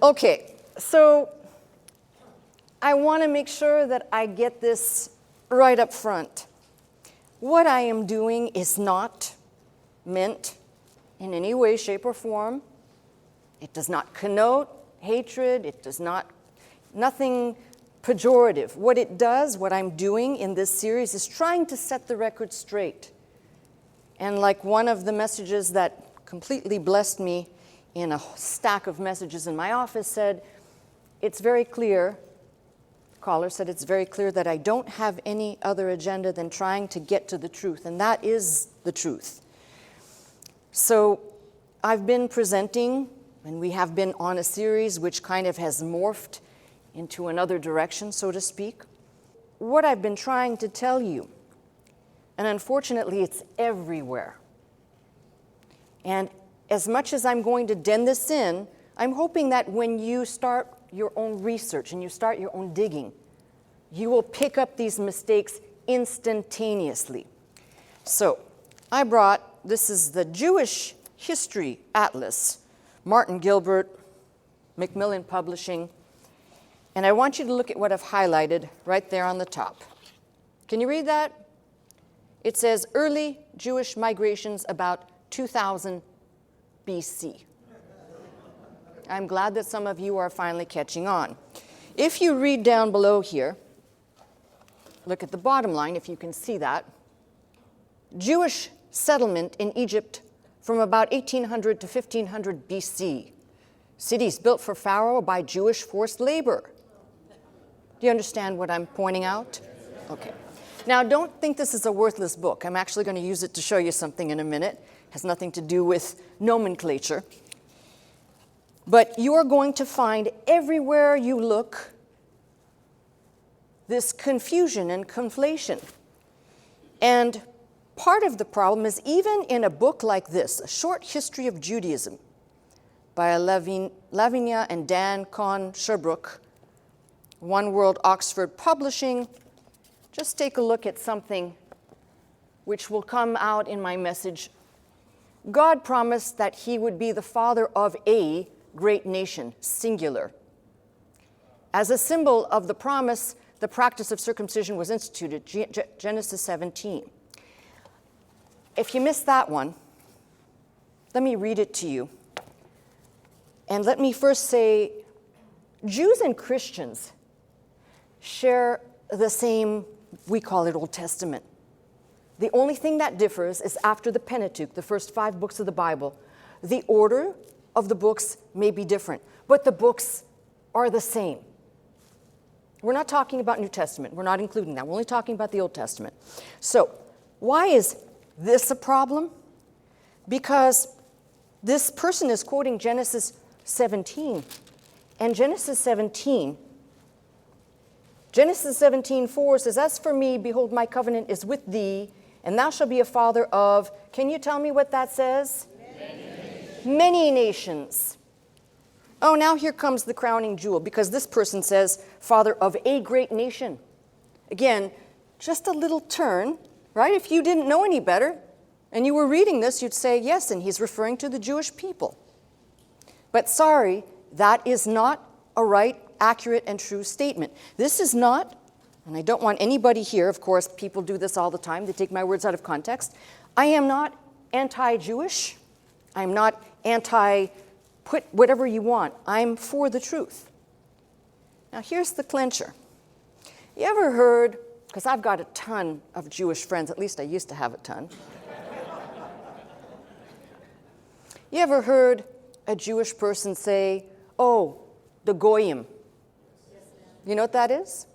Okay, so I want to make sure that I get this right up front. What I am doing is not meant in any way, shape, or form. It does not connote hatred. It does not, nothing pejorative. What it does, what I'm doing in this series is trying to set the record straight. And like one of the messages that completely blessed me in a stack of messages in my office said, it's very clear, caller said, it's very clear that I don't have any other agenda than trying to get to the truth, and that is the truth. So I've been presenting, and we have been on a series which kind of has morphed into another direction, so to speak. What I've been trying to tell you, and unfortunately it's everywhere, and as much as I'm going to den this in, I'm hoping that when you start your own research and you start your own digging, you will pick up these mistakes instantaneously. So I brought, this is the Jewish History Atlas, Martin Gilbert, Macmillan Publishing, and I want you to look at what I've highlighted right there on the top. Can you read that? It says early Jewish migrations about 2000 BC. I'm glad that some of you are finally catching on. If you read down below here, look at the bottom line, if you can see that. Jewish settlement in Egypt from about 1800 to 1500 BC. Cities built for Pharaoh by Jewish forced labor. Do you understand what I'm pointing out? Okay. Now, don't think this is a worthless book. I'm actually going to use it to show you something in a minute. It has nothing to do with nomenclature. But you're going to find everywhere you look this confusion and conflation. And part of the problem is even in a book like this, A Short History of Judaism, by Lavinia and Dan Cohn Sherbrooke, One World Oxford Publishing, just take a look at something which will come out in my message. God promised that he would be the father of a great nation, singular. As a symbol of the promise, the practice of circumcision was instituted, Genesis 17. If you missed that one, let me read it to you. And let me first say, Jews and Christians share the same, we call it Old Testament. The only thing that differs is after the Pentateuch, the first 5 books of the Bible, the order of the books may be different, but the books are the same. We're not talking about New Testament. We're not including that. We're only talking about the Old Testament. So why is this a problem? Because this person is quoting Genesis 17. And Genesis 17:4 says, as for me, behold, my covenant is with thee, and thou shalt be a father of, can you tell me what that says? Many nations. Oh, now here comes the crowning jewel, because this person says, father of a great nation. Again, just a little turn, right? If you didn't know any better, and you were reading this, you'd say, yes, and he's referring to the Jewish people. But sorry, that is not a right, accurate, and true statement. This is not, and I don't want anybody here, of course, people do this all the time, they take my words out of context. I am not anti-Jewish. I'm not put whatever you want. I'm for the truth. Now here's the clincher. You ever heard, because I've got a ton of Jewish friends, at least I used to have a ton. You ever heard a Jewish person say, oh, the Goyim? You know what that is?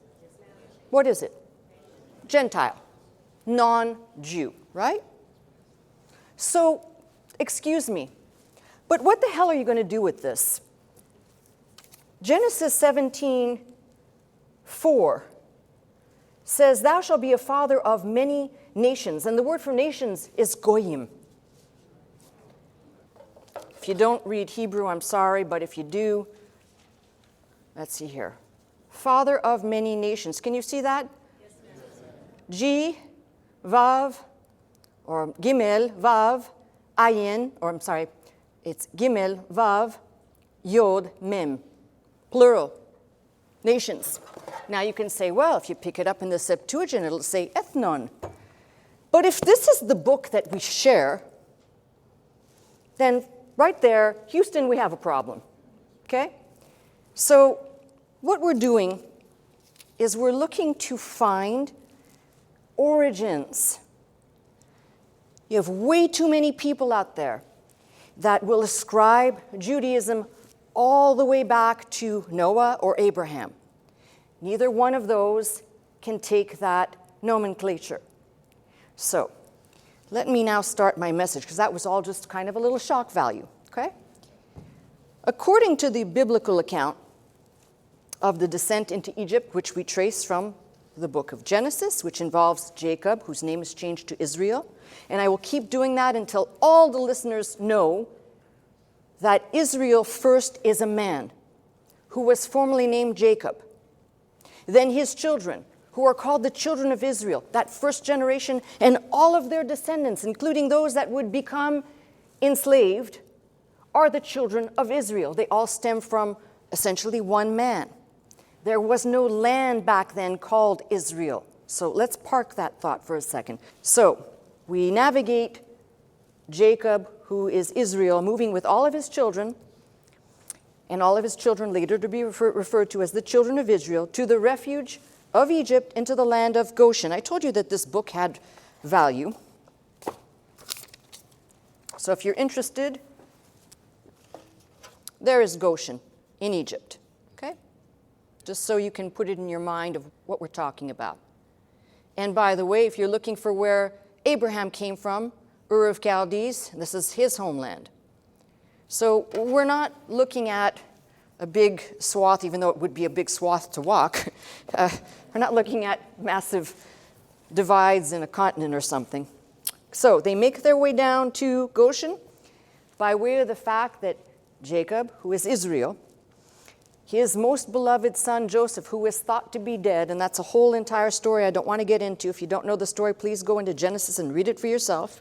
What is it? Gentile, non-Jew, right? So, excuse me, but what the hell are you going to do with this? Genesis 17:4 says, thou shalt be a father of many nations. And the word for nations is goyim. If you don't read Hebrew, I'm sorry, but if you do, let's see here. father of many nations. Can you see that? Yes, G, Vav, or Gimel, Vav, Ayin, or I'm sorry, it's Gimel, Vav, Yod, Mem, plural, nations. Now you can say, well, if you pick it up in the Septuagint, it'll say ethnon. But if this is the book that we share, then right there, Houston, we have a problem, okay? So what we're doing is we're looking to find origins. You have way too many people out there that will ascribe Judaism all the way back to Noah or Abraham. Neither one of those can take that nomenclature. So let me now start my message, because that was all just kind of a little shock value, okay? According to the biblical account of the descent into Egypt, which we trace from the book of Genesis, which involves Jacob, whose name is changed to Israel, and I will keep doing that until all the listeners know that Israel first is a man who was formerly named Jacob. Then his children, who are called the children of Israel, that first generation, and all of their descendants, including those that would become enslaved, are the children of Israel. They all stem from essentially one man. There was no land back then called Israel. So let's park that thought for a second. So we navigate Jacob, who is Israel, moving with all of his children, and all of his children later to be referred to as the children of Israel, to the refuge of Egypt into the land of Goshen. I told you that this book had value. So if you're interested, there is Goshen in Egypt, okay? Just so you can put it in your mind of what we're talking about. And by the way, if you're looking for where Abraham came from, Ur of Chaldees, this is his homeland. So we're not looking at a big swath, even though it would be a big swath to walk. We're not looking at massive divides in a continent or something. So they make their way down to Goshen by way of the fact that Jacob, who is Israel, his most beloved son Joseph, who is thought to be dead, and that's a whole entire story I don't want to get into. If you don't know the story, please go into Genesis and read it for yourself,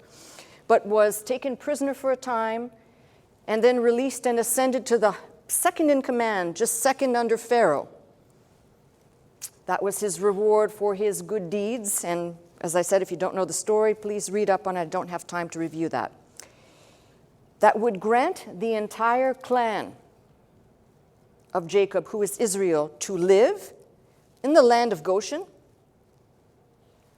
but was taken prisoner for a time and then released and ascended to the second in command, just second under Pharaoh. That was his reward for his good deeds. And as I said, if you don't know the story, please read up on it. I don't have time to review that. That would grant the entire clan of Jacob, who is Israel, to live in the land of Goshen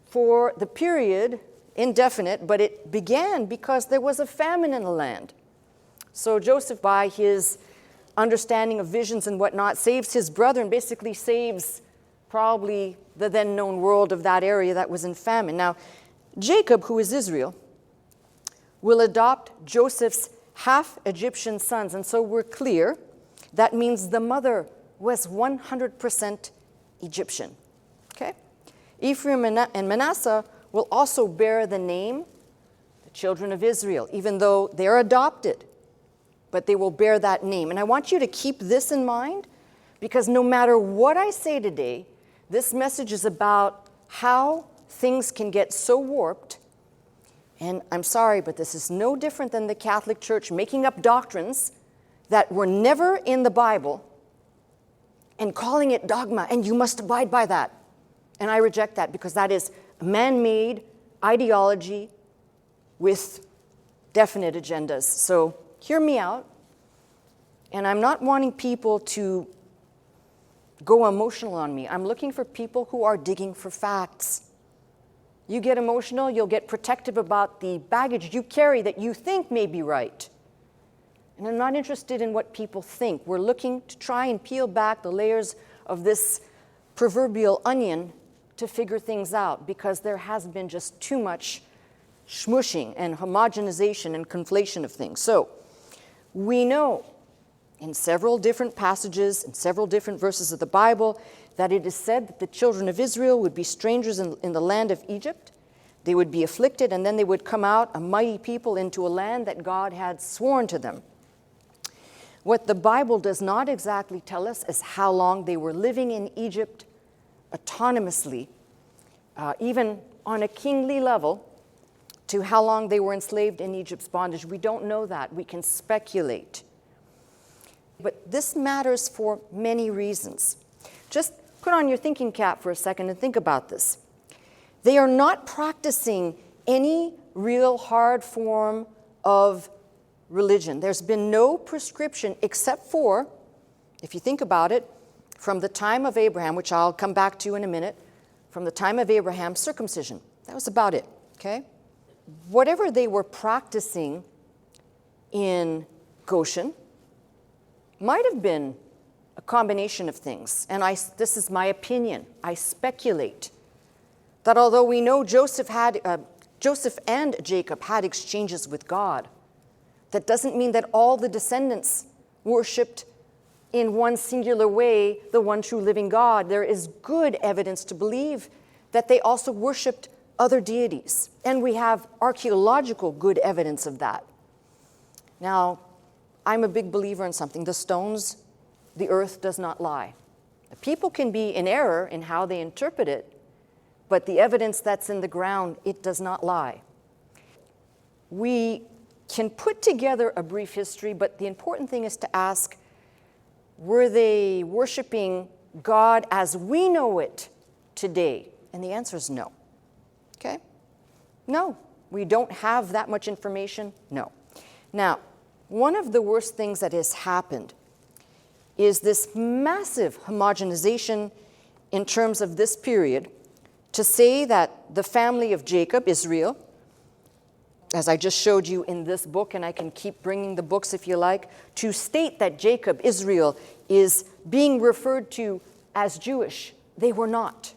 for the period, indefinite, but it began because there was a famine in the land. So Joseph, by his understanding of visions and whatnot, saves his brother and basically saves probably the then known world of that area that was in famine. Now, Jacob, who is Israel, will adopt Joseph's half-Egyptian sons. And so we're clear, that means the mother was 100% Egyptian. Okay? Ephraim and Manasseh will also bear the name, the children of Israel, even though they're adopted. But they will bear that name. And I want you to keep this in mind, because no matter what I say today, this message is about how things can get so warped. And I'm sorry, but this is no different than the Catholic Church making up doctrines that were never in the Bible and calling it dogma, and you must abide by that. And I reject that, because that is man-made ideology with definite agendas. So hear me out. And I'm not wanting people to go emotional on me. I'm looking for people who are digging for facts. You get emotional, you'll get protective about the baggage you carry that you think may be right. And I'm not interested in what people think. We're looking to try and peel back the layers of this proverbial onion to figure things out, because there has been just too much smushing and homogenization and conflation of things. So we know in several different passages, in several different verses of the Bible, that it is said that the children of Israel would be strangers in the land of Egypt. They would be afflicted, and then they would come out, a mighty people, into a land that God had sworn to them. What the Bible does not exactly tell us is how long they were living in Egypt autonomously, even on a kingly level, to how long they were enslaved in Egypt's bondage. We don't know that. We can speculate. But this matters for many reasons. Just put on your thinking cap for a second and think about this. They are not practicing any real hard form of religion. There's been no prescription except for, if you think about it, from the time of Abraham, which I'll come back to in a minute, from the time of Abraham, circumcision. That was about it, okay? Whatever they were practicing in Goshen might have been a combination of things. And this is my opinion. I speculate that although we know Joseph and Jacob had exchanges with God, that doesn't mean that all the descendants worshipped in one singular way the one true living God. There is good evidence to believe that they also worshipped other deities. And we have archaeological good evidence of that. Now, I'm a big believer in something. The stones, the earth does not lie. The people can be in error in how they interpret it, but the evidence that's in the ground, it does not lie. We can put together a brief history, but the important thing is to ask, were they worshiping God as we know it today? And the answer is no. Okay? No. We don't have that much information? No. Now, one of the worst things that has happened is this massive homogenization in terms of this period to say that the family of Jacob, Israel, as I just showed you in this book, and I can keep bringing the books if you like, to state that Jacob, Israel, is being referred to as Jewish. They were not.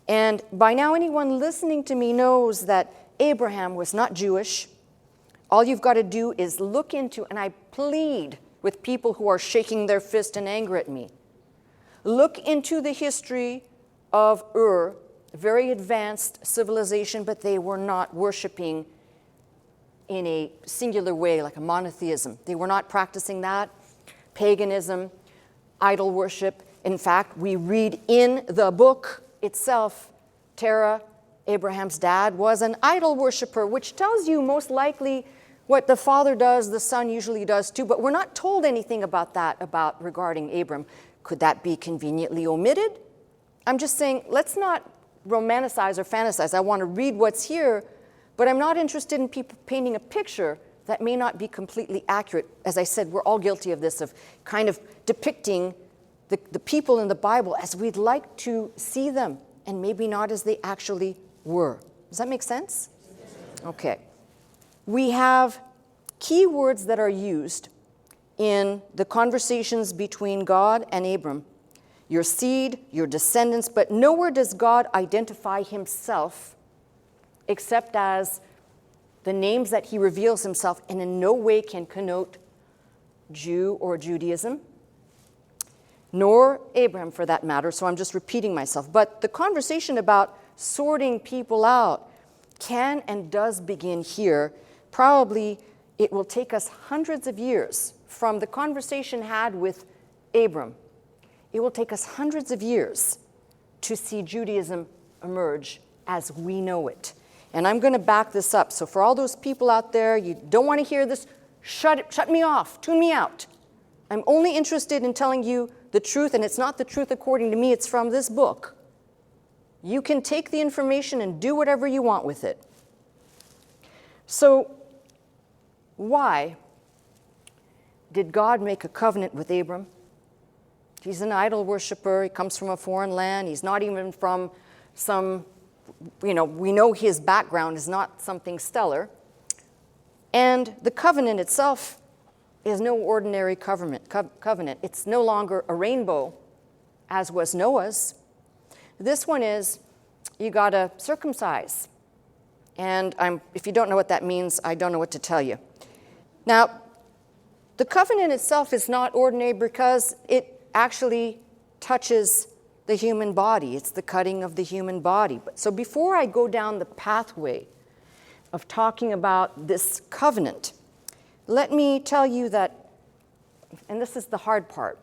And by now, anyone listening to me knows that Abraham was not Jewish. All you've got to do is look into, and I plead with people who are shaking their fist in anger at me, look into the history of Ur, a very advanced civilization, but they were not worshiping in a singular way, like a monotheism. They were not practicing that. Paganism, idol worship. In fact, we read in the book itself, Terah, Abraham's dad, was an idol worshiper, which tells you most likely what the father does, the son usually does too, but we're not told anything about that regarding Abram. Could that be conveniently omitted? I'm just saying, let's not romanticize or fantasize. I want to read what's here, but I'm not interested in people painting a picture that may not be completely accurate. As I said, we're all guilty of this, of kind of depicting the people in the Bible as we'd like to see them, and maybe not as they actually were. Does that make sense? Okay. We have key words that are used in the conversations between God and Abram. Your seed, your descendants, but nowhere does God identify himself except as the names that he reveals himself, and in no way can connote Jew or Judaism, nor Abraham for that matter, so I'm just repeating myself. But the conversation about sorting people out can and does begin here. Probably it will take us hundreds of years from the conversation had with Abram. It will take us hundreds of years to see Judaism emerge as we know it. And I'm going to back this up. So for all those people out there, you don't want to hear this, shut me off, tune me out. I'm only interested in telling you the truth, and it's not the truth according to me, it's from this book. You can take the information and do whatever you want with it. So why did God make a covenant with Abram? He's an idol worshiper. He comes from a foreign land. He's not even from some, we know his background is not something stellar. And the covenant itself is no ordinary covenant. It's no longer a rainbow, as was Noah's. This one is, you got to circumcise. And if you don't know what that means, I don't know what to tell you. Now, the covenant itself is not ordinary because it actually touches the human body. It's the cutting of the human body. So before I go down the pathway of talking about this covenant, let me tell you that and this is the hard part,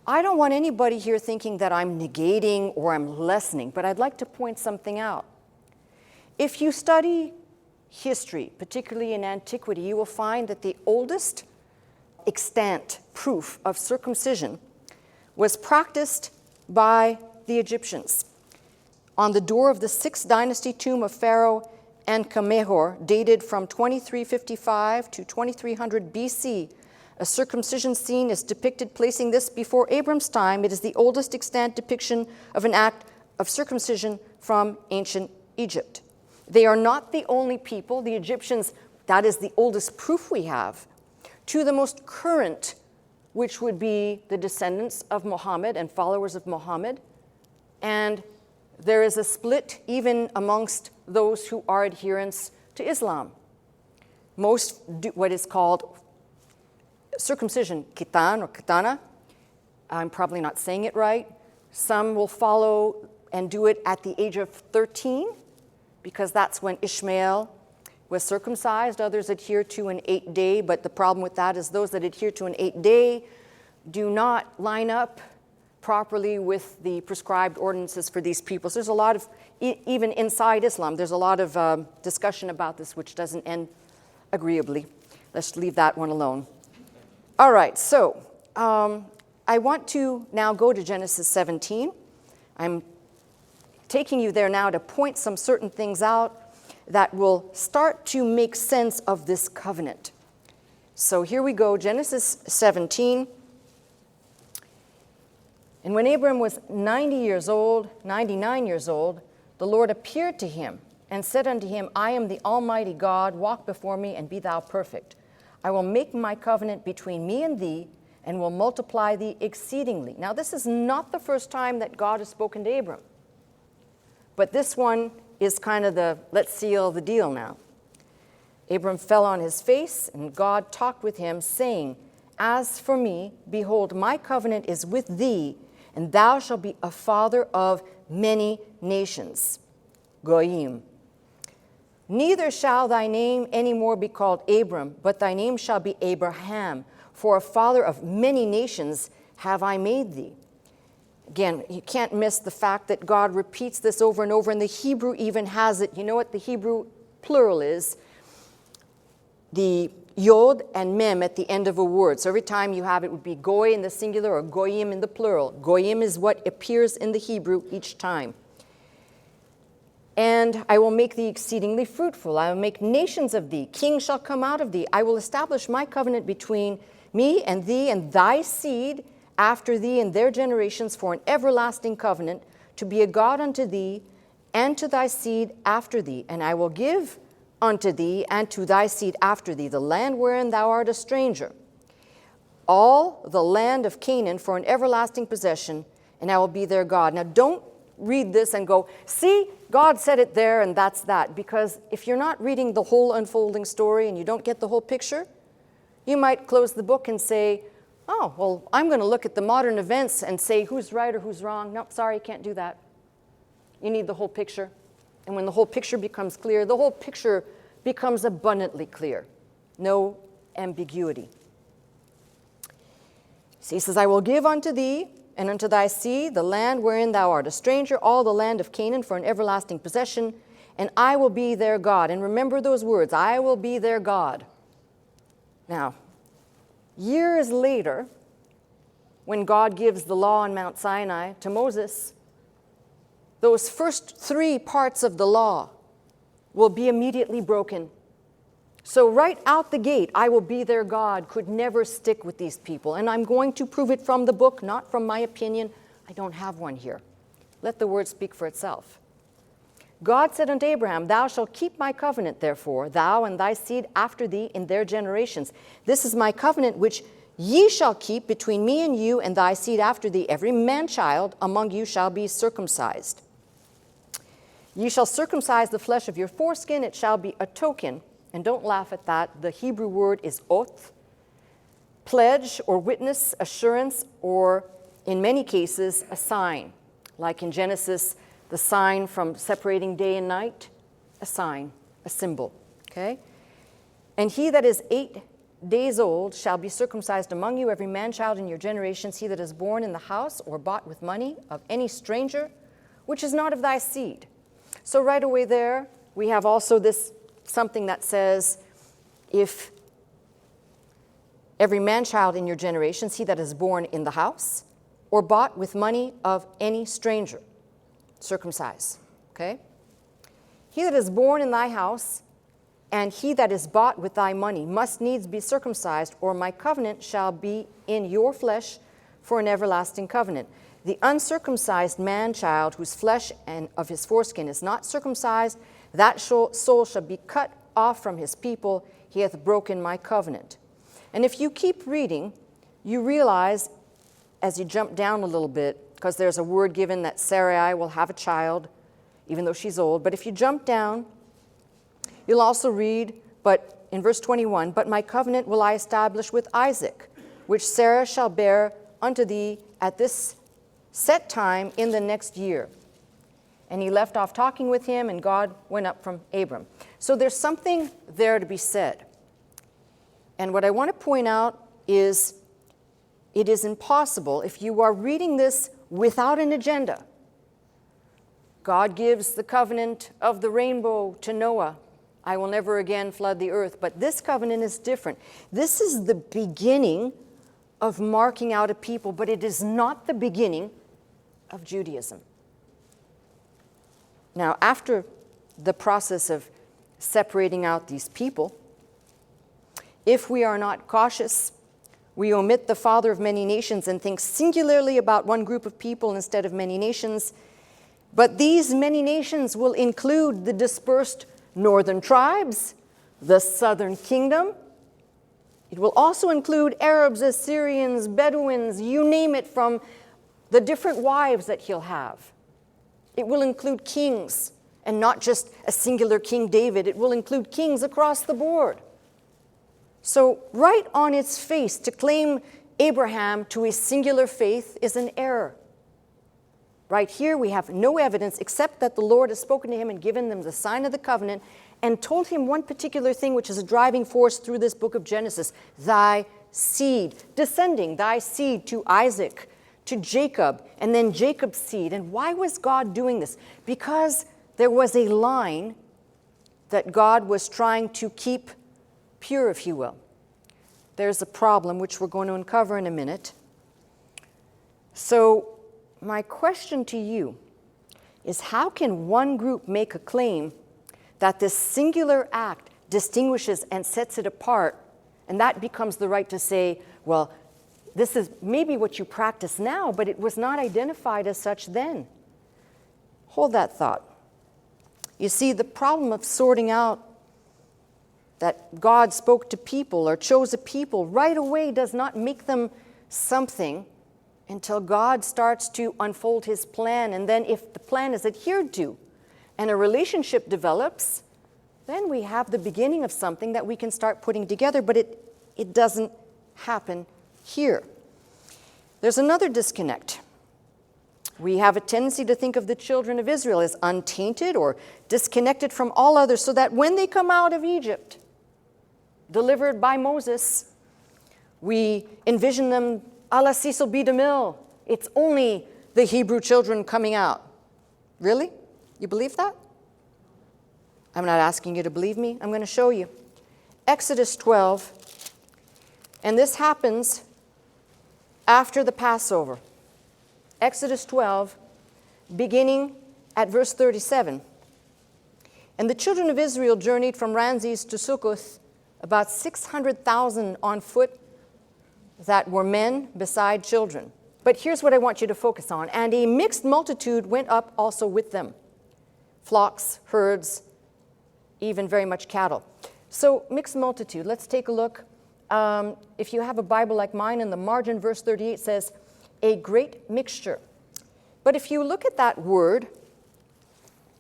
I don't want anybody here thinking that I'm negating or I'm lessening, but I'd like to point something out. If you study history, particularly in antiquity, you will find that the oldest extant proof of circumcision was practiced by the Egyptians. On the door of the 6th dynasty tomb of Pharaoh Enkamehor, dated from 2355 to 2300 BC, a circumcision scene is depicted, placing this before Abram's time. It is the oldest extant depiction of an act of circumcision from ancient Egypt. They are not the only people. The Egyptians, that is the oldest proof we have. To the most current, which would be the descendants of Muhammad and followers of Muhammad. And there is a split even amongst those who are adherents to Islam. Most do what is called circumcision, khitan or khitana. I'm probably not saying it right. Some will follow and do it at the age of 13, because that's when Ishmael was circumcised. Others adhere to an 8-day, but the problem with that is those that adhere to an 8-day do not line up properly with the prescribed ordinances for these peoples. There's a lot of, even inside Islam, there's a lot of discussion about this which doesn't end agreeably. Let's leave that one alone. All right, so I want to now go to Genesis 17. I'm taking you there now to point some certain things out that will start to make sense of this covenant. So here we go, Genesis 17. And when Abram was 99 years old, the Lord appeared to him and said unto him, I am the Almighty God, walk before me and be thou perfect. I will make my covenant between me and thee, and will multiply thee exceedingly. Now, this is not the first time that God has spoken to Abram. But this one is kind of the, let's seal the deal now. Abram fell on his face, and God talked with him, saying, As for me, behold, my covenant is with thee, and thou shalt be a father of many nations. Goyim. Neither shall thy name any more be called Abram, but thy name shall be Abraham, for a father of many nations have I made thee. Again, you can't miss the fact that God repeats this over and over, and the Hebrew even has it. You know what the Hebrew plural is? The yod and mem at the end of a word. So every time you have it would be goy in the singular or goyim in the plural. Goyim is what appears in the Hebrew each time. And I will make thee exceedingly fruitful. I will make nations of thee. Kings shall come out of thee. I will establish my covenant between me and thee and thy seed after thee and their generations for an everlasting covenant, to be a God unto thee and to thy seed after thee. And I will give unto thee and to thy seed after thee the land wherein thou art a stranger, all the land of Canaan for an everlasting possession, and I will be their God. Now don't read this and go, see, God said it there and that's that. Because if you're not reading the whole unfolding story and you don't get the whole picture, you might close the book and say, oh, well, I'm going to look at the modern events and say who's right or who's wrong. Nope, sorry, can't do that. You need the whole picture. And when the whole picture becomes clear, the whole picture becomes abundantly clear. No ambiguity. So he says, I will give unto thee and unto thy seed the land wherein thou art a stranger, all the land of Canaan for an everlasting possession, and I will be their God. And remember those words, I will be their God. Now, years later, when God gives the law on Mount Sinai to Moses, those first 3 parts of the law will be immediately broken. So right out the gate, I will be their God could never stick with these people. And I'm going to prove it from the book, not from my opinion. I don't have one here. Let the word speak for itself. God said unto Abraham, Thou shalt keep my covenant, therefore, thou and thy seed after thee in their generations. This is my covenant which ye shall keep between me and you and thy seed after thee. Every man-child among you shall be circumcised. Ye shall circumcise the flesh of your foreskin. It shall be a token. And don't laugh at that. The Hebrew word is oath, pledge or witness, assurance, or in many cases, a sign. Like in Genesis, the sign from separating day and night, a sign, a symbol, okay? And he that is 8 days old shall be circumcised among you, every man-child in your generations, he that is born in the house or bought with money of any stranger, which is not of thy seed. So right away there, we have also this something that says, if every man-child in your generations, he that is born in the house, or bought with money of any stranger, circumcise, okay? He that is born in thy house, and he that is bought with thy money must needs be circumcised, or my covenant shall be in your flesh for an everlasting covenant. The uncircumcised man-child, whose flesh and of his foreskin is not circumcised, that soul shall be cut off from his people. He hath broken my covenant. And if you keep reading, you realize, as you jump down a little bit, because there's a word given that Sarai will have a child, even though she's old. But if you jump down, you'll also read, but in verse 21, but my covenant will I establish with Isaac, which Sarah shall bear unto thee at this set time in the next year. And he left off talking with him, and God went up from Abram. So there's something there to be said. And what I want to point out is it is impossible, if you are reading this without an agenda. God gives the covenant of the rainbow to Noah. I will never again flood the earth. But this covenant is different. This is the beginning of marking out a people, but it is not the beginning of Judaism. Now, after the process of separating out these people, if we are not cautious, we omit the father of many nations and think singularly about one group of people instead of many nations. But these many nations will include the dispersed northern tribes, the southern kingdom. It will also include Arabs, Assyrians, Bedouins, you name it, from the different wives that he'll have. It will include kings, and not just a singular King David. It will include kings across the board. So right on its face, to claim Abraham to a singular faith is an error. Right here, we have no evidence except that the Lord has spoken to him and given them the sign of the covenant and told him one particular thing, which is a driving force through this book of Genesis: thy seed, descending, thy seed to Isaac, to Jacob, and then Jacob's seed. And why was God doing this? Because there was a line that God was trying to keep pure, if you will. There's a problem, which we're going to uncover in a minute. So my question to you is, how can one group make a claim that this singular act distinguishes and sets it apart, and that becomes the right to say, well, this is maybe what you practice now, but it was not identified as such then? Hold that thought. You see, the problem of sorting out that God spoke to people or chose a people right away does not make them something until God starts to unfold his plan. And then if the plan is adhered to and a relationship develops, then we have the beginning of something that we can start putting together, but it doesn't happen here. There's another disconnect. We have a tendency to think of the children of Israel as untainted or disconnected from all others, so that when they come out of Egypt, delivered by Moses, we envision them a la Cecil B. DeMille. It's only the Hebrew children coming out. Really? You believe that? I'm not asking you to believe me. I'm going to show you. Exodus 12, and this happens after the Passover. Exodus 12, beginning at verse 37. And the children of Israel journeyed from Ramses to Succoth, about 600,000 on foot, that were men beside children. But here's what I want you to focus on. And a mixed multitude went up also with them, flocks, herds, even very much cattle. So mixed multitude, let's take a look. If you have a Bible like mine, in the margin, verse 38 says, a great mixture. But if you look at that word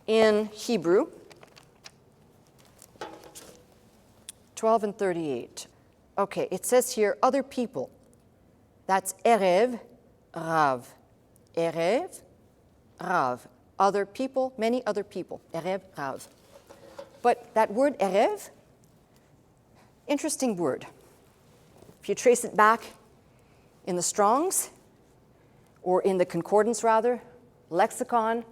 in Hebrew, 12 and 38. Okay, it says here, other people. That's Erev, Rav. Erev, Rav. Other people, many other people. Erev, Rav. But that word Erev, interesting word. If you trace it back in the Strong's, or in the concordance rather, lexicon,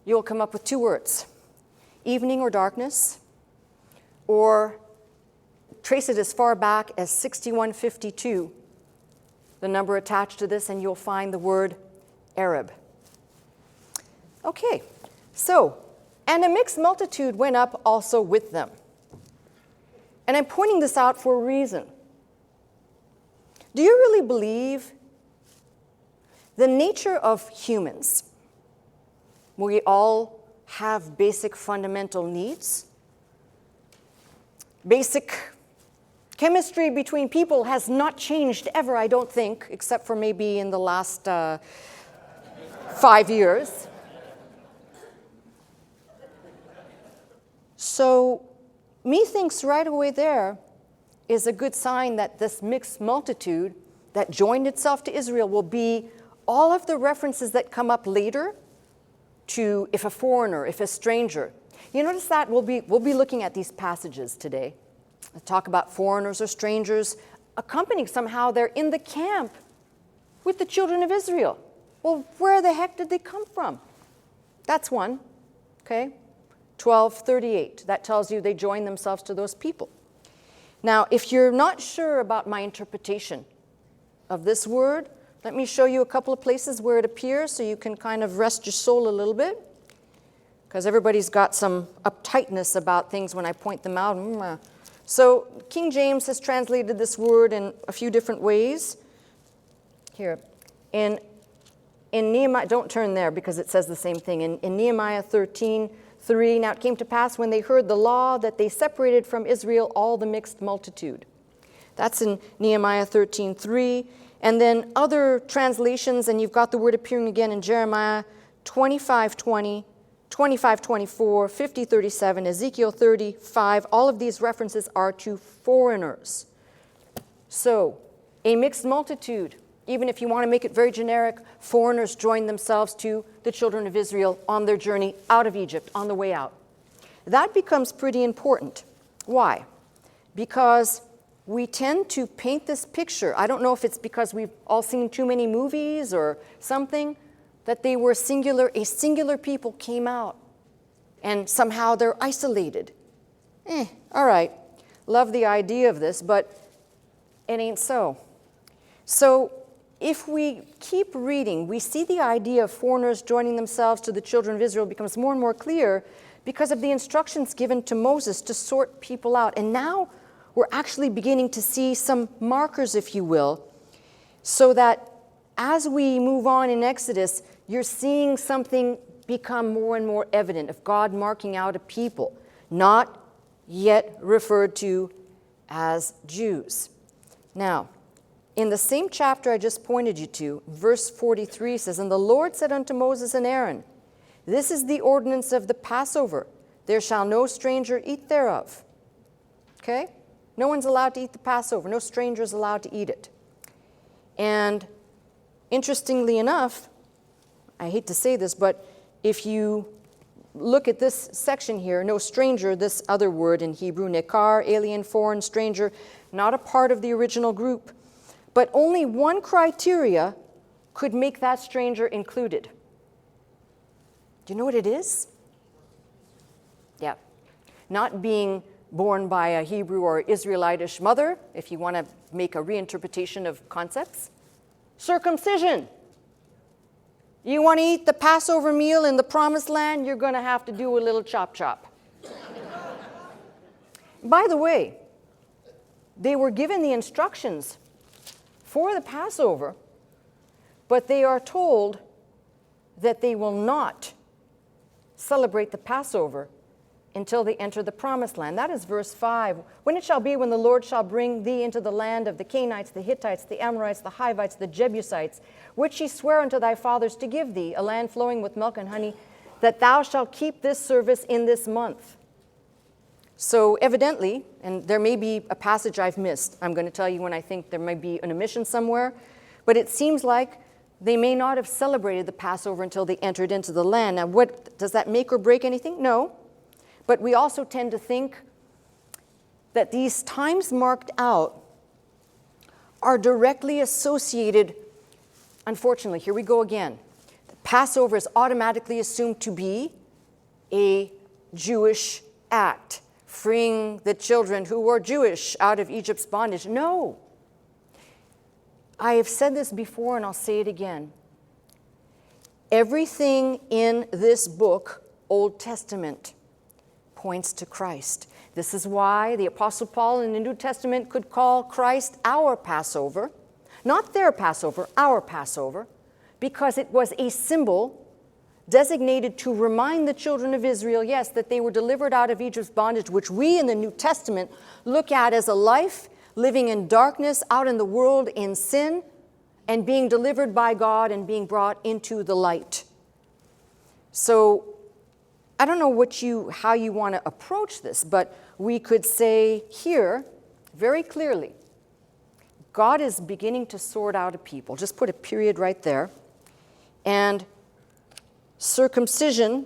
you'll come up with two words: evening or darkness, or trace it as far back as 6152, the number attached to this, and you'll find the word Arab. Okay, so, and a mixed multitude went up also with them. And I'm pointing this out for a reason. Do you really believe the nature of humans? We all have basic fundamental needs. Basic chemistry between people has not changed ever, I don't think, except for maybe in the last 5 years. So, methinks right away there is a good sign that this mixed multitude that joined itself to Israel will be all of the references that come up later to if a foreigner, if a stranger. You notice that we'll be looking at these passages today. We'll talk about foreigners or strangers accompanying somehow they're in the camp with the children of Israel. Well, where the heck did they come from? That's one, okay? 12:38, that tells you they joined themselves to those people. Now, if you're not sure about my interpretation of this word, let me show you a couple of places where it appears so you can kind of rest your soul a little bit, because everybody's got some uptightness about things when I point them out. So King James has translated this word in a few different ways. Here, in Nehemiah, don't turn there because it says the same thing. In Nehemiah 13:3, now it came to pass when they heard the law that they separated from Israel all the mixed multitude. That's in Nehemiah 13:3. And then other translations, and you've got the word appearing again in Jeremiah 25:20, 25:24, 50:37, Ezekiel 35. All of these references are to foreigners. So, a mixed multitude, even if you want to make it very generic, foreigners joined themselves to the children of Israel on their journey out of Egypt, on the way out. That becomes pretty important. Why? Because we tend to paint this picture. I don't know if it's because we've all seen too many movies or something, that they were singular, a singular people came out, and somehow they're isolated. All right, love the idea of this, but it ain't so. So if we keep reading, we see the idea of foreigners joining themselves to the children of Israel becomes more and more clear because of the instructions given to Moses to sort people out. And now we're actually beginning to see some markers, if you will, so that as we move on in Exodus, you're seeing something become more and more evident of God marking out a people, not yet referred to as Jews. Now, in the same chapter I just pointed you to, verse 43 says, "And the Lord said unto Moses and Aaron, This is the ordinance of the Passover. There shall no stranger eat thereof." Okay? No one's allowed to eat the Passover. No stranger is allowed to eat it. And interestingly enough, I hate to say this, but if you look at this section here, no stranger, this other word in Hebrew, nekar, alien, foreign, stranger, not a part of the original group, but only one criteria could make that stranger included. Do you know what it is? Yeah. Not being born by a Hebrew or Israelitish mother, if you want to make a reinterpretation of concepts. Circumcision. You want to eat the Passover meal in the Promised Land, you're going to have to do a little chop. By the way, they were given the instructions for the Passover, but they are told that they will not celebrate the Passover until they enter the Promised Land. That is verse 5. "When it shall be, when the Lord shall bring thee into the land of the Canaanites, the Hittites, the Amorites, the Hivites, the Jebusites, which he sware unto thy fathers to give thee, a land flowing with milk and honey, that thou shalt keep this service in this month." So evidently, and there may be a passage I've missed. I'm going to tell you when I think there may be an omission somewhere, but it seems like they may not have celebrated the Passover until they entered into the land. Now, what does that make or break anything? No. But we also tend to think that these times marked out are directly associated, unfortunately, here we go again. The Passover is automatically assumed to be a Jewish act, freeing the children who were Jewish out of Egypt's bondage. No. I have said this before and I'll say it again. Everything in this book, Old Testament, points to Christ. This is why the Apostle Paul in the New Testament could call Christ our Passover, not their Passover, our Passover, because it was a symbol designated to remind the children of Israel, yes, that they were delivered out of Egypt's bondage, which we in the New Testament look at as a life living in darkness out in the world in sin and being delivered by God and being brought into the light. So I don't know how you want to approach this, but we could say here very clearly, God is beginning to sort out a people. Just put a period right there. And circumcision,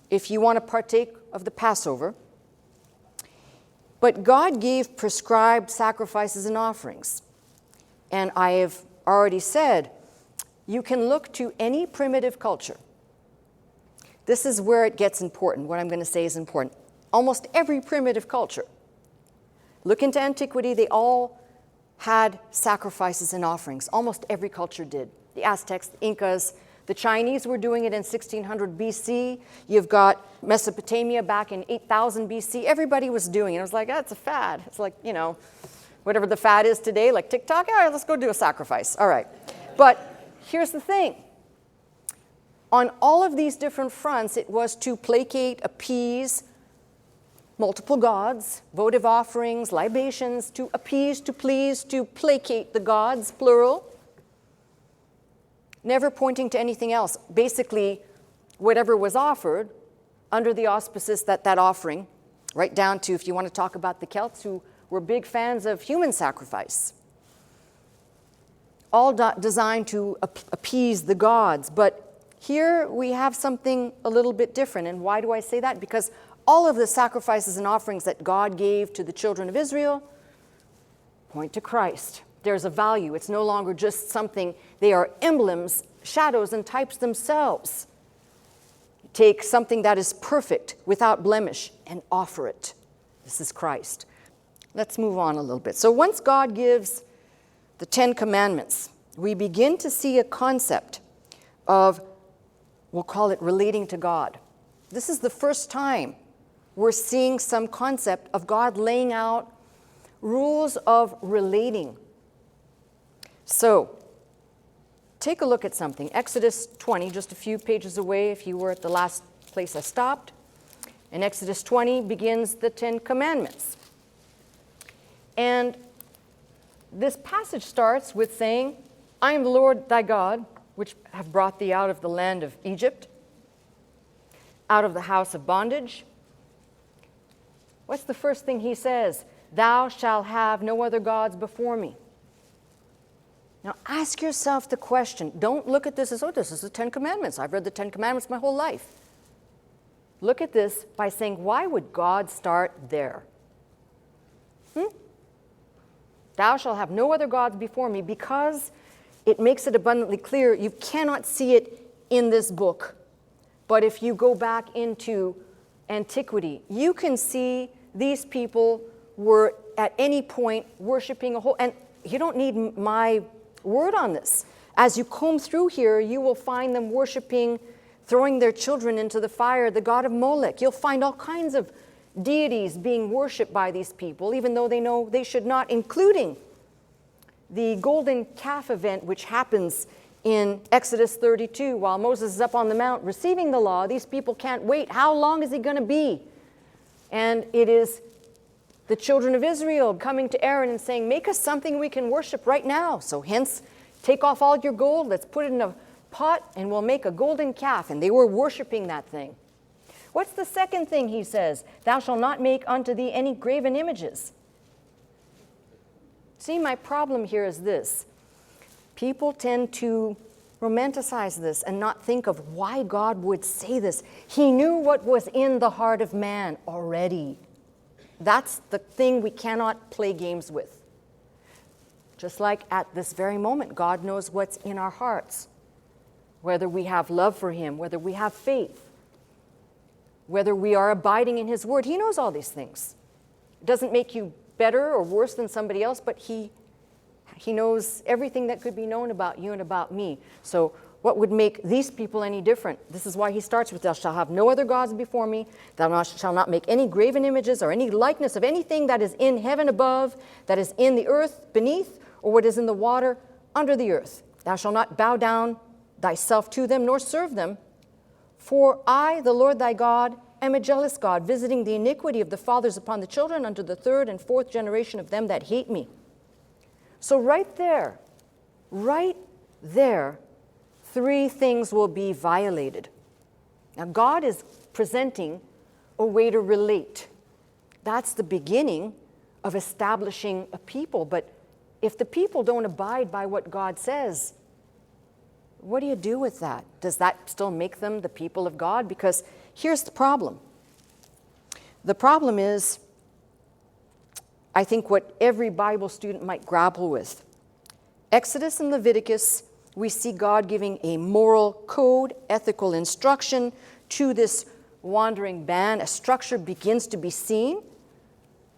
if you want to partake of the Passover. But God gave prescribed sacrifices and offerings. And I have already said, you can look to any primitive culture. This is where it gets important. What I'm going to say is important. Almost every primitive culture. Look into antiquity, they all had sacrifices and offerings. Almost every culture did. The Aztecs, the Incas, the Chinese were doing it in 1600 BC. You've got Mesopotamia back in 8000 BC. Everybody was doing it. It was like, it's a fad. It's like, whatever the fad is today, like TikTok, all right, let's go do a sacrifice. All right. But here's the thing. On all of these different fronts, it was to placate, appease multiple gods, votive offerings, libations, to appease, to please, to placate the gods, plural. Never pointing to anything else. Basically, whatever was offered under the auspices that offering, right down to, if you want to talk about the Celts, who were big fans of human sacrifice. All designed to appease the gods. But here we have something a little bit different. And why do I say that? Because all of the sacrifices and offerings that God gave to the children of Israel point to Christ. There's a value. It's no longer just something. They are emblems, shadows, and types themselves. Take something that is perfect, without blemish, and offer it. This is Christ. Let's move on a little bit. So once God gives the 10 Commandments, we begin to see a concept of, we'll call it relating to God. This is the first time we're seeing some concept of God laying out rules of relating. So, take a look at something. Exodus 20, just a few pages away if you were at the last place I stopped. And Exodus 20 begins the 10 Commandments. And this passage starts with saying, I am the Lord thy God, which have brought thee out of the land of Egypt, out of the house of bondage. What's the first thing he says? Thou shalt have no other gods before me. Now ask yourself the question. Don't look at this as, this is the 10 Commandments. I've read the 10 Commandments my whole life. Look at this by saying, why would God start there? Thou shalt have no other gods before me, because it makes it abundantly clear. You cannot see it in this book. But if you go back into antiquity, you can see these people were at any point worshiping a whole, and you don't need my word on this. As you comb through here, you will find them worshiping, throwing their children into the fire, the god of Molech. You'll find all kinds of deities being worshipped by these people, even though they know they should not, including the golden calf event, which happens in Exodus 32. While Moses is up on the mount receiving the law, these people can't wait. How long is he going to be? And it is the children of Israel coming to Aaron and saying, make us something we can worship right now. So hence, take off all your gold, let's put it in a pot, and we'll make a golden calf. And they were worshiping that thing. What's the second thing he says? Thou shalt not make unto thee any graven images. See, my problem here is this. People tend to romanticize this and not think of why God would say this. He knew what was in the heart of man already. That's the thing we cannot play games with. Just like at this very moment, God knows what's in our hearts. Whether we have love for him, whether we have faith, whether we are abiding in his word. He knows all these things. It doesn't make you better or worse than somebody else, but he knows everything that could be known about you and about me. So what would make these people any different? This is why he starts with, thou shalt have no other gods before me. Thou shalt not make any graven images or any likeness of anything that is in heaven above, that is in the earth beneath, or what is in the water under the earth. Thou shalt not bow down thyself to them, nor serve them. For I, the Lord thy God, am a jealous God, visiting the iniquity of the fathers upon the children unto the third and fourth generation of them that hate me. So right there, three things will be violated. Now God is presenting a way to relate. That's the beginning of establishing a people. But if the people don't abide by what God says, what do you do with that? Does that still make them the people of God? Because here's the problem. The problem is, I think, what every Bible student might grapple with. Exodus and Leviticus, we see God giving a moral code, ethical instruction to this wandering band. A structure begins to be seen.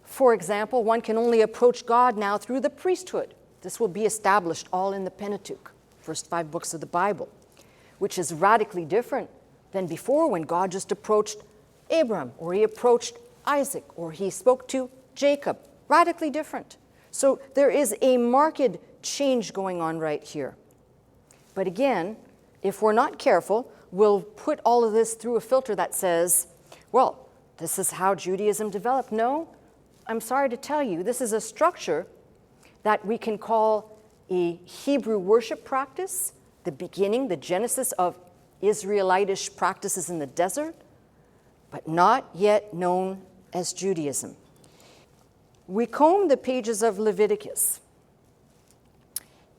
For example, one can only approach God now through the priesthood. This will be established all in the Pentateuch, first 5 books of the Bible, which is radically different than before when God just approached Abram, or he approached Isaac, or he spoke to Jacob. Radically different. So there is a marked change going on right here. But again, if we're not careful, we'll put all of this through a filter that says, well, this is how Judaism developed. No, I'm sorry to tell you, this is a structure that we can call a Hebrew worship practice, the beginning, the genesis of Israelitish practices in the desert, but not yet known as Judaism. We comb the pages of Leviticus,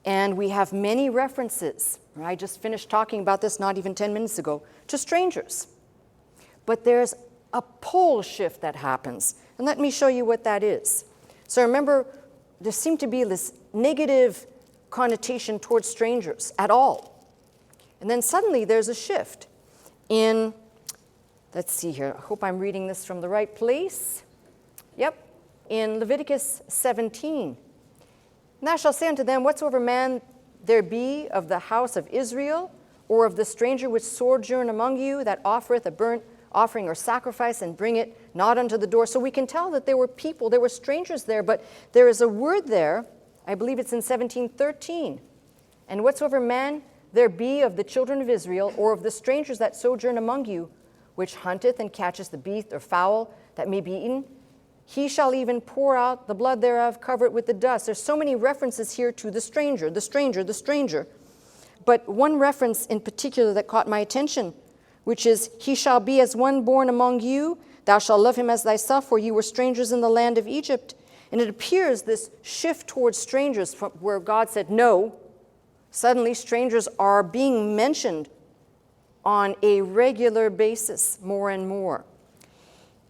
and we have many references. I just finished talking about this not even 10 minutes ago, to strangers. But there's a pole shift that happens, and let me show you what that is. So remember, there seemed to be this negative connotation towards strangers at all. And then suddenly there's a shift in, let's see here, I hope I'm reading this from the right place. Yep, in Leviticus 17. And thou shalt say unto them, whatsoever man there be of the house of Israel, or of the stranger which sojourn among you, that offereth a burnt offering or sacrifice, and bring it not unto the door. So we can tell that there were people, there were strangers there, but there is a word there, I believe it's in 17:13. And whatsoever man there be of the children of Israel, or of the strangers that sojourn among you, which hunteth and catcheth the beast or fowl that may be eaten, he shall even pour out the blood thereof, cover it with the dust. There's so many references here to the stranger, the stranger, the stranger. But one reference in particular that caught my attention, which is, he shall be as one born among you, thou shalt love him as thyself, for you were strangers in the land of Egypt. And it appears this shift towards strangers, from where God said no, suddenly strangers are being mentioned on a regular basis more and more.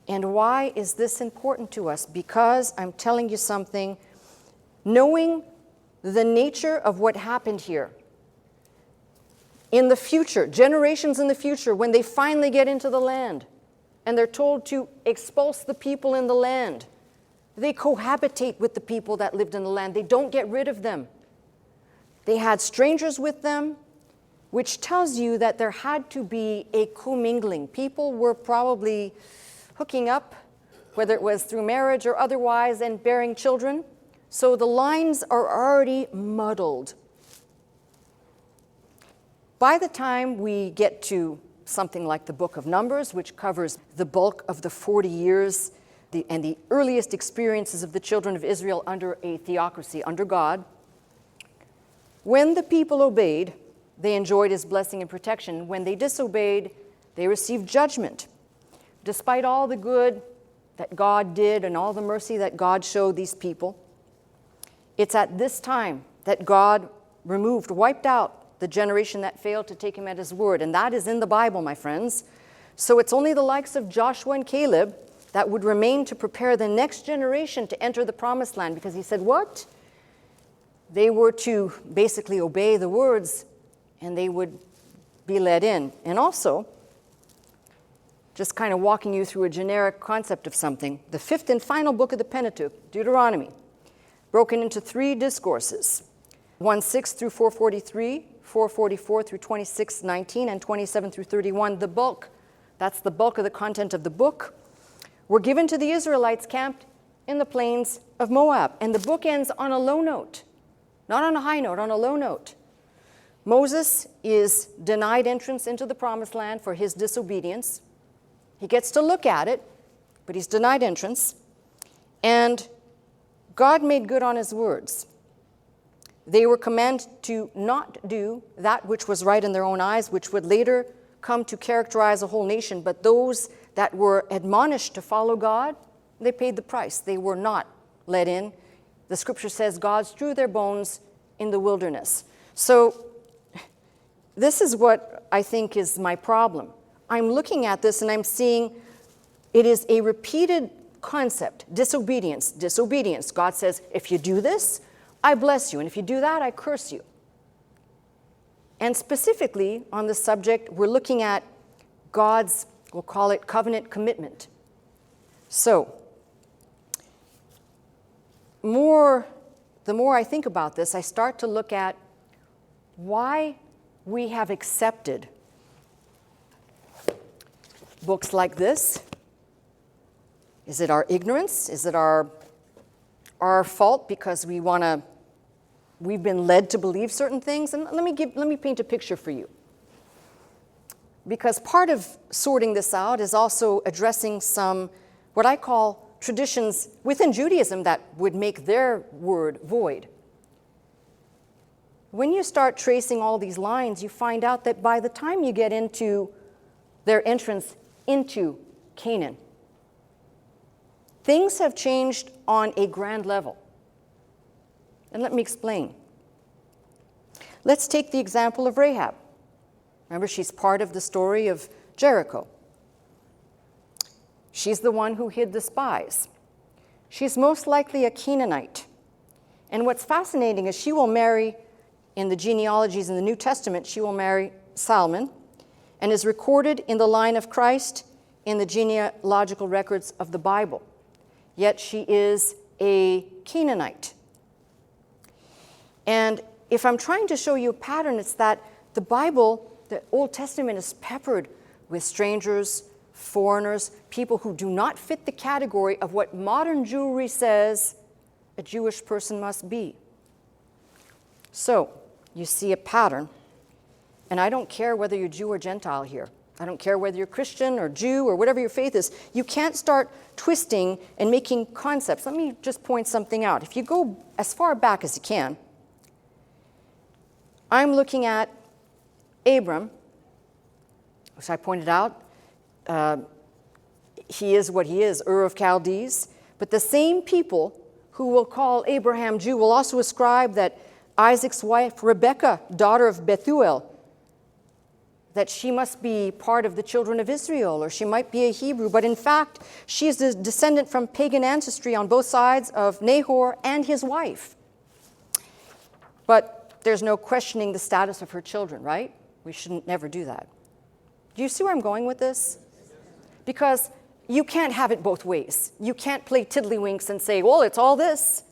And why is this important to us? Because I'm telling you something, knowing the nature of what happened here, in the future, generations in the future, when they finally get into the land and they're told to expulse the people in the land, they cohabitate with the people that lived in the land. They don't get rid of them. They had strangers with them, which tells you that there had to be a commingling. People were probably hooking up, whether it was through marriage or otherwise, and bearing children. So the lines are already muddled. By the time we get to something like the Book of Numbers, which covers the bulk of the 40 years and the earliest experiences of the children of Israel under a theocracy, under God, when the people obeyed, they enjoyed his blessing and protection. When they disobeyed, they received judgment. Despite all the good that God did and all the mercy that God showed these people, it's at this time that God wiped out the generation that failed to take him at his word. And that is in the Bible, my friends. So it's only the likes of Joshua and Caleb that would remain to prepare the next generation to enter the promised land. Because he said, what? they were to basically obey the words, and they would be led in. And also, just kind of walking you through a generic concept of something, the fifth and final book of the Pentateuch, Deuteronomy, broken into 3 discourses, 1:6 through 4:43, 4:44 through 26:19, and 27 through 31. The bulk, that's the bulk of the content of the book, were given to the Israelites camped in the plains of Moab. And the book ends on a low note, not on a high note, on a low note. Moses is denied entrance into the promised land for his disobedience. He gets to look at it, but he's denied entrance. And God made good on his words. They were commanded to not do that which was right in their own eyes, which would later come to characterize a whole nation. But those that were admonished to follow God, they paid the price. They were not let in. The scripture says God strewed their bones in the wilderness. So this is what I think is my problem. I'm looking at this and I'm seeing it is a repeated concept, disobedience, disobedience. God says, if you do this, I bless you, and if you do that, I curse you. And specifically on this subject, we're looking at God's, we'll call it covenant commitment. So, the more I think about this, I start to look at why we have accepted books like this. Is it our ignorance? Is it our fault because we've been led to believe certain things? And let me paint a picture for you. Because part of sorting this out is also addressing some, what I call traditions within Judaism that would make their word void. When you start tracing all these lines, you find out that by the time you get into their entrance into Canaan, things have changed on a grand level. And let me explain. Let's take the example of Rahab. Remember, she's part of the story of Jericho. She's the one who hid the spies. She's most likely a Canaanite. And what's fascinating is she will marry, in the genealogies in the New Testament, she will marry Salmon, and is recorded in the line of Christ in the genealogical records of the Bible. Yet she is a Canaanite. And if I'm trying to show you a pattern, it's that the Bible, the Old Testament, is peppered with strangers, foreigners, people who do not fit the category of what modern Jewry says a Jewish person must be. So, you see a pattern, and I don't care whether you're Jew or Gentile here. I don't care whether you're Christian or Jew or whatever your faith is. You can't start twisting and making concepts. Let me just point something out. If you go as far back as you can, I'm looking at Abram, which I pointed out. He is what he is, Ur of Chaldees. But the same people who will call Abraham Jew will also ascribe that Isaac's wife, Rebekah, daughter of Bethuel, that she must be part of the children of Israel, or she might be a Hebrew. But in fact, she is a descendant from pagan ancestry on both sides of Nahor and his wife. But there's no questioning the status of her children, right? We shouldn't never do that. Do you see where I'm going with this? Because you can't have it both ways. You can't play tiddlywinks and say, well, it's all this.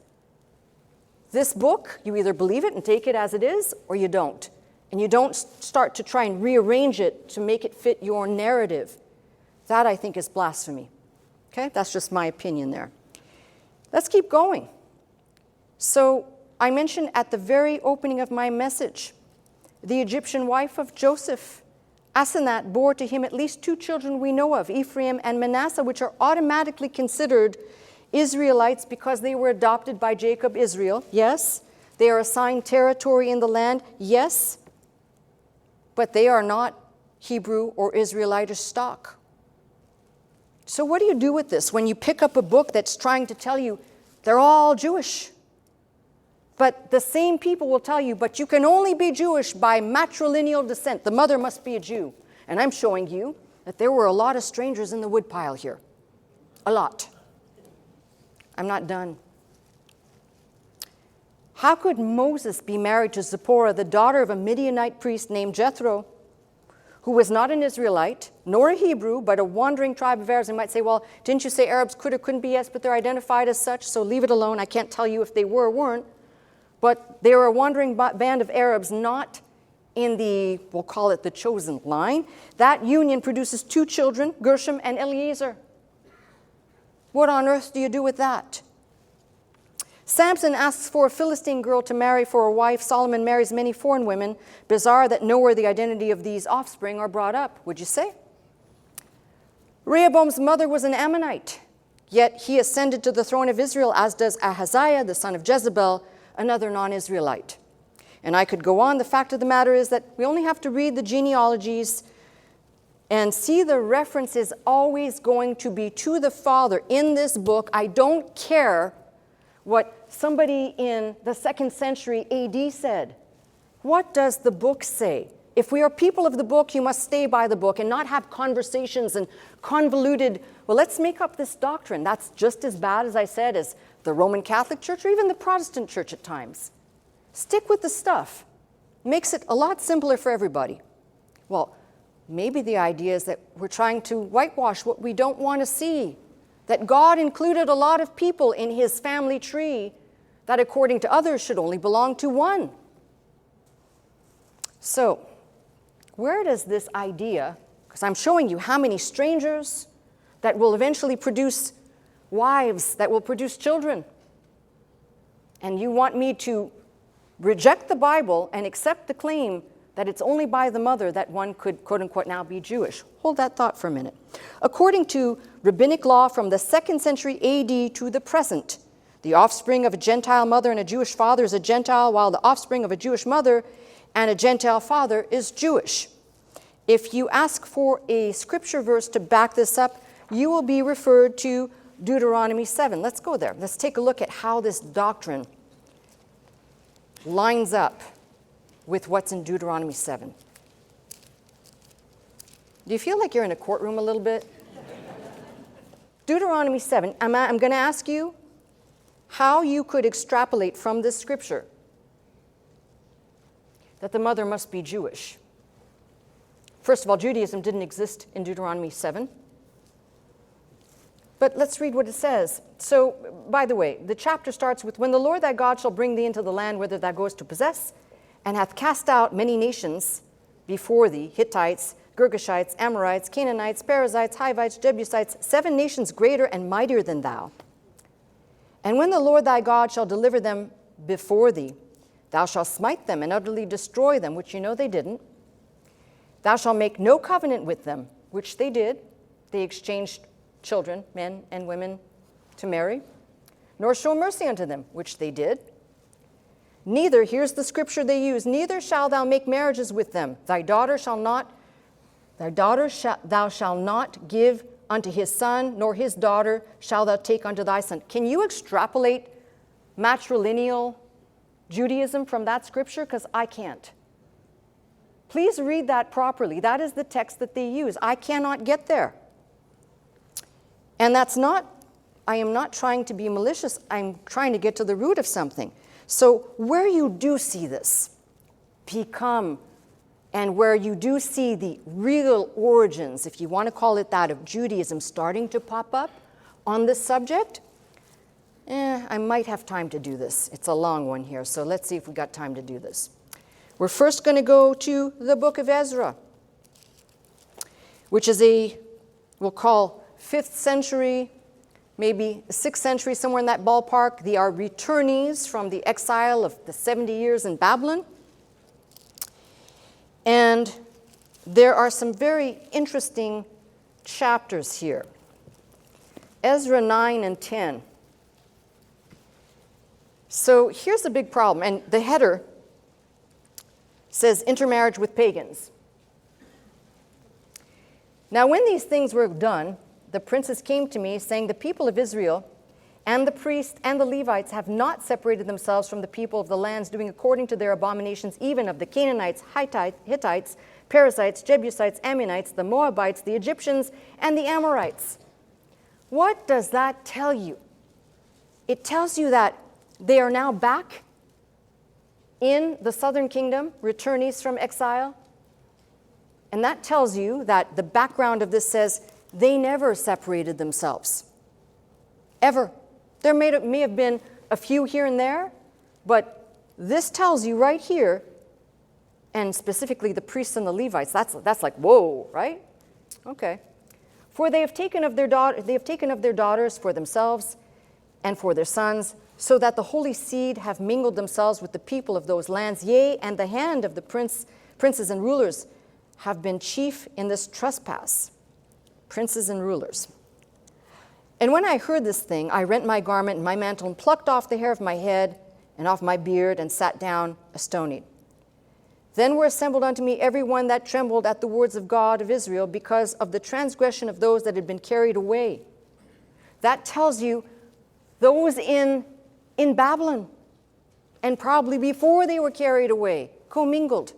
This book, you either believe it and take it as it is, or you don't. And you don't start to try and rearrange it to make it fit your narrative. That, I think, is blasphemy. Okay? That's just my opinion there. Let's keep going. So, I mentioned at the very opening of my message, the Egyptian wife of Joseph, Asenath, bore to him at least 2 children we know of, Ephraim and Manasseh, which are automatically considered Israelites because they were adopted by Jacob, Israel. Yes. They are assigned territory in the land. Yes. But they are not Hebrew or Israelitish stock. So what do you do with this when you pick up a book that's trying to tell you they're all Jewish? But the same people will tell you, but you can only be Jewish by matrilineal descent. The mother must be a Jew. And I'm showing you that there were a lot of strangers in the woodpile here. A lot. I'm not done. How could Moses be married to Zipporah, the daughter of a Midianite priest named Jethro, who was not an Israelite, nor a Hebrew, but a wandering tribe of Arabs? You might say, well, didn't you say Arabs could or couldn't be? Yes, but they're identified as such, so leave it alone. I can't tell you if they were or weren't. But they were a wandering band of Arabs, not in the, we'll call it the chosen line. That union produces 2 children, Gershom and Eliezer. What on earth do you do with that? Samson asks for a Philistine girl to marry for a wife. Solomon marries many foreign women. Bizarre that nowhere the identity of these offspring are brought up, would you say? Rehoboam's mother was an Ammonite, yet he ascended to the throne of Israel, as does Ahaziah, the son of Jezebel, another non-Israelite. And I could go on. The fact of the matter is that we only have to read the genealogies and see the reference is always going to be to the father in this book. I don't care what somebody in the 2nd century AD said. What does the book say? If we are people of the book, you must stay by the book and not have conversations and convoluted, well, let's make up this doctrine. That's just as bad, as I said, as the Roman Catholic Church or even the Protestant Church at times. Stick with the stuff. Makes it a lot simpler for everybody. Well, maybe the idea is that we're trying to whitewash what we don't want to see. That God included a lot of people in his family tree that according to others should only belong to one. So, where does this idea, because I'm showing you how many strangers that will eventually produce wives, that will produce children, and you want me to reject the Bible and accept the claim that it's only by the mother that one could, quote unquote, now be Jewish. Hold that thought for a minute. According to rabbinic law from the 2nd century AD to the present, the offspring of a Gentile mother and a Jewish father is a Gentile, while the offspring of a Jewish mother and a Gentile father is Jewish. If you ask for a scripture verse to back this up, you will be referred to Deuteronomy 7. Let's go there. Let's take a look at how this doctrine lines up with what's in Deuteronomy 7. Do you feel like you're in a courtroom a little bit? Deuteronomy 7, I'm going to ask you how you could extrapolate from this scripture that the mother must be Jewish. First of all, Judaism didn't exist in Deuteronomy 7. But let's read what it says. So, by the way, the chapter starts with, when the Lord thy God shall bring thee into the land whither thou goest to possess, and hath cast out many nations before thee, Hittites, Girgashites, Amorites, Canaanites, Perizzites, Hivites, Jebusites, 7 nations greater and mightier than thou. And when the Lord thy God shall deliver them before thee, thou shalt smite them and utterly destroy them, which you know they didn't. Thou shalt make no covenant with them, which they did. They exchanged children, men and women, to marry, nor show mercy unto them, which they did. Neither, here's the scripture they use, neither shalt thou make marriages with them. Thou shalt not give unto his son, nor his daughter shalt thou take unto thy son. Can you extrapolate matrilineal Judaism from that scripture? Because I can't. Please read that properly. That is the text that they use. I cannot get there. And that's not, I am not trying to be malicious. I'm trying to get to the root of something. So where you do see this become, and where you do see the real origins, if you want to call it that, of Judaism starting to pop up on this subject, I might have time to do this. It's a long one here, so let's see if we got time to do this. We're first going to go to the book of Ezra, which is we'll call 5th century, maybe 6th century, somewhere in that ballpark. They are returnees from the exile of the 70 years in Babylon. And there are some very interesting chapters here. Ezra 9 and 10. So here's the big problem, and the header says intermarriage with pagans. Now when these things were done, the princes came to me, saying, the people of Israel and the priests and the Levites have not separated themselves from the people of the lands, doing according to their abominations, even of the Canaanites, Hittites, Perizzites, Jebusites, Ammonites, the Moabites, the Egyptians, and the Amorites. What does that tell you? It tells you that they are now back in the southern kingdom, returnees from exile. And that tells you that the background of this says they never separated themselves, ever. There may have been a few here and there, but this tells you right here, and specifically the priests and the Levites, that's like, whoa, right? Okay. For they have taken of their daughters for themselves and for their sons, so that the holy seed have mingled themselves with the people of those lands, yea, and the hand of the princes and rulers have been chief in this trespass. Princes and rulers. And when I heard this thing, I rent my garment and my mantle and plucked off the hair of my head and off my beard and sat down astonied. Then were assembled unto me every one that trembled at the words of God of Israel because of the transgression of those that had been carried away. That tells you those in Babylon, and probably before they were carried away, commingled.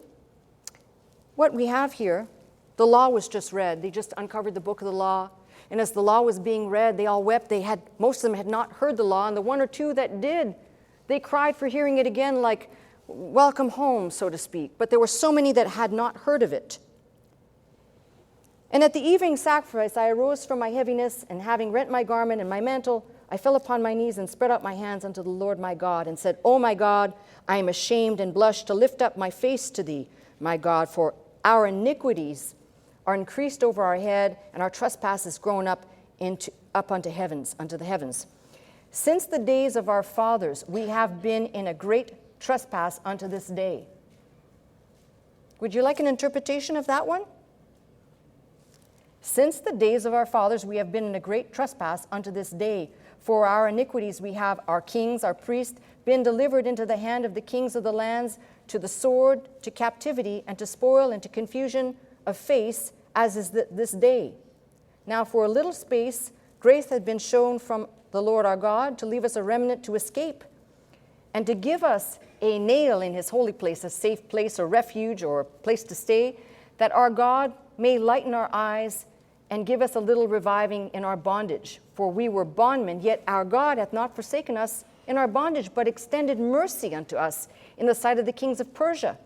What we have here, the law was just read. They just uncovered the book of the law. And as the law was being read, they all wept. Most of them had not heard the law, and the one or two that did, they cried for hearing it again, like welcome home, so to speak. But there were so many that had not heard of it. And at the evening sacrifice, I arose from my heaviness, and having rent my garment and my mantle, I fell upon my knees and spread out my hands unto the Lord my God, and said, O my God, I am ashamed and blush to lift up my face to thee, my God, for our iniquities are increased over our head, and our trespasses grown up unto the heavens. Since the days of our fathers, we have been in a great trespass unto this day. Would you like an interpretation of that one? Since the days of our fathers, we have been in a great trespass unto this day. For our iniquities we have our kings, our priests, been delivered into the hand of the kings of the lands, to the sword, to captivity, and to spoil, and to confusion of face, as is this day. Now for a little space, grace had been shown from the Lord our God to leave us a remnant to escape, and to give us a nail in his holy place, a safe place or refuge or a place to stay, that our God may lighten our eyes and give us a little reviving in our bondage. For we were bondmen, yet our God hath not forsaken us in our bondage, but extended mercy unto us in the sight of the kings of Persia,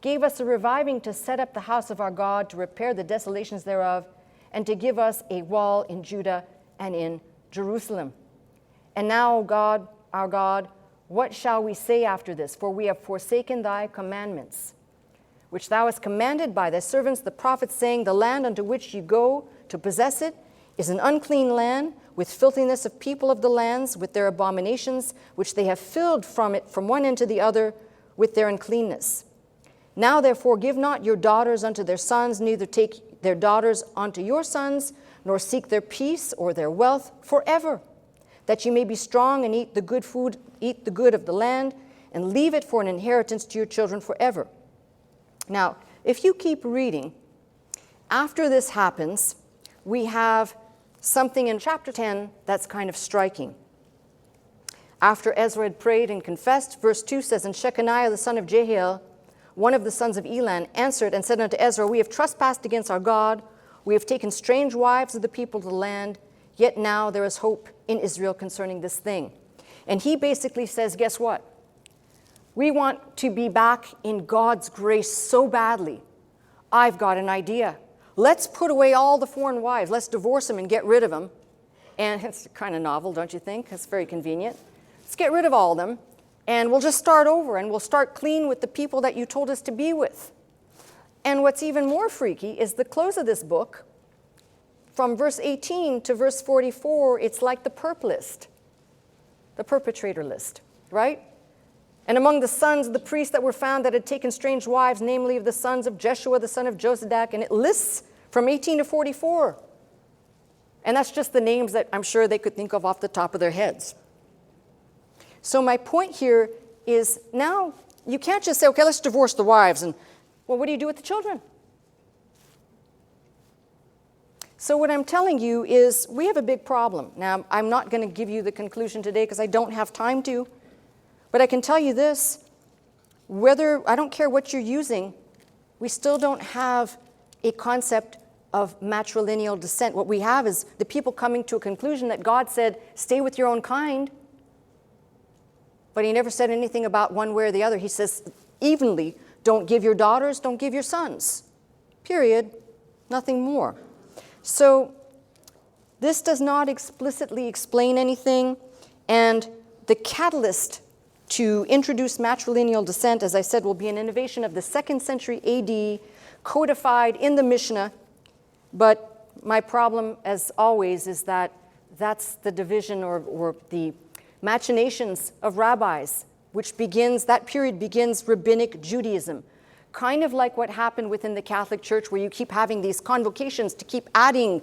gave us a reviving to set up the house of our God, to repair the desolations thereof, and to give us a wall in Judah and in Jerusalem. And now, God, our God, what shall we say after this? For we have forsaken thy commandments, which thou hast commanded by thy servants the prophets, saying, the land unto which you go to possess it is an unclean land, with filthiness of people of the lands, with their abominations, which they have filled from it from one end to the other, with their uncleanness. Now therefore give not your daughters unto their sons, neither take their daughters unto your sons, nor seek their peace or their wealth forever, that you may be strong and eat the good food, eat the good of the land, and leave it for an inheritance to your children forever. Now, if you keep reading, after this happens, we have something in chapter 10 that's kind of striking. After Ezra had prayed and confessed, verse 2 says, and Shechaniah the son of Jehiel, one of the sons of Elan, answered and said unto Ezra, we have trespassed against our God, we have taken strange wives of the people of the land, yet now there is hope in Israel concerning this thing. And he basically says, guess what? We want to be back in God's grace so badly. I've got an idea. Let's put away all the foreign wives. Let's divorce them and get rid of them. And it's kind of novel, don't you think? It's very convenient. Let's get rid of all of them, and we'll just start over, and we'll start clean with the people that you told us to be with. And what's even more freaky is the close of this book. From verse 18 to verse 44, it's like the perp list, the perpetrator list, right? And among the sons of the priests that were found that had taken strange wives, namely of the sons of Jeshua, the son of Josadak, and it lists from 18 to 44. And that's just the names that I'm sure they could think of off the top of their heads. So my point here is now you can't just say, okay, let's divorce the wives, and well, what do you do with the children? So what I'm telling you is we have a big problem. Now, I'm not going to give you the conclusion today because I don't have time to. But I can tell you this, I don't care what you're using, we still don't have a concept of matrilineal descent. What we have is the people coming to a conclusion that God said, stay with your own kind. but he never said anything about one way or the other. He says evenly, don't give your daughters, don't give your sons. Period. Nothing more. So this does not explicitly explain anything, and the catalyst to introduce matrilineal descent, as I said, will be an innovation of the 2nd century AD, codified in the Mishnah. But my problem, as always, is that that's the division or the machinations of rabbis, that period begins rabbinic Judaism. Kind of like what happened within the Catholic Church, where you keep having these convocations to keep adding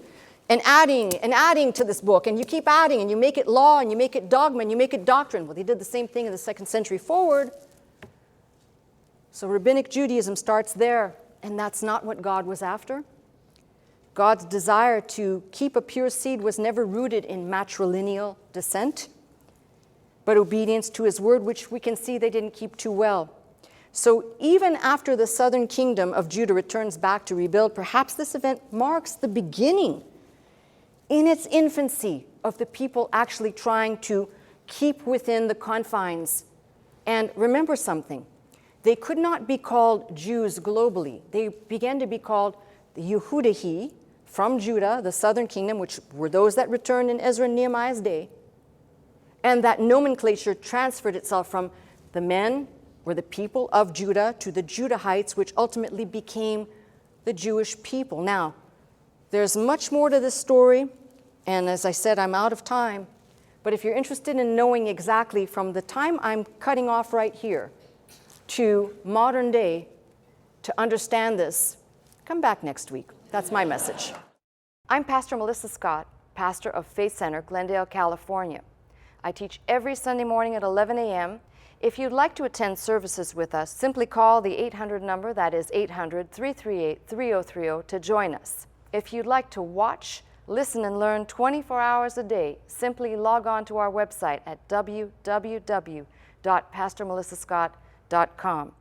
and adding and adding to this book, and you keep adding, and you make it law, and you make it dogma, and you make it doctrine. Well, they did the same thing in the 2nd century forward. So rabbinic Judaism starts there, and that's not what God was after. God's desire to keep a pure seed was never rooted in matrilineal descent, but obedience to his word, which we can see they didn't keep too well. So even after the southern kingdom of Judah returns back to rebuild, perhaps this event marks the beginning in its infancy of the people actually trying to keep within the confines. And remember something, they could not be called Jews globally. They began to be called the Yehudahi from Judah, the southern kingdom, which were those that returned in Ezra and Nehemiah's day. And that nomenclature transferred itself from the men or the people of Judah to the Judahites, which ultimately became the Jewish people. Now, there's much more to this story, and as I said, I'm out of time. But if you're interested in knowing exactly from the time I'm cutting off right here to modern day to understand this, come back next week. That's my message. I'm Pastor Melissa Scott, pastor of Faith Center, Glendale, California. I teach every Sunday morning at 11 a.m. If you'd like to attend services with us, simply call the 800 number, that is 800-338-3030, to join us. If you'd like to watch, listen, and learn 24 hours a day, simply log on to our website at www.pastormelissascott.com.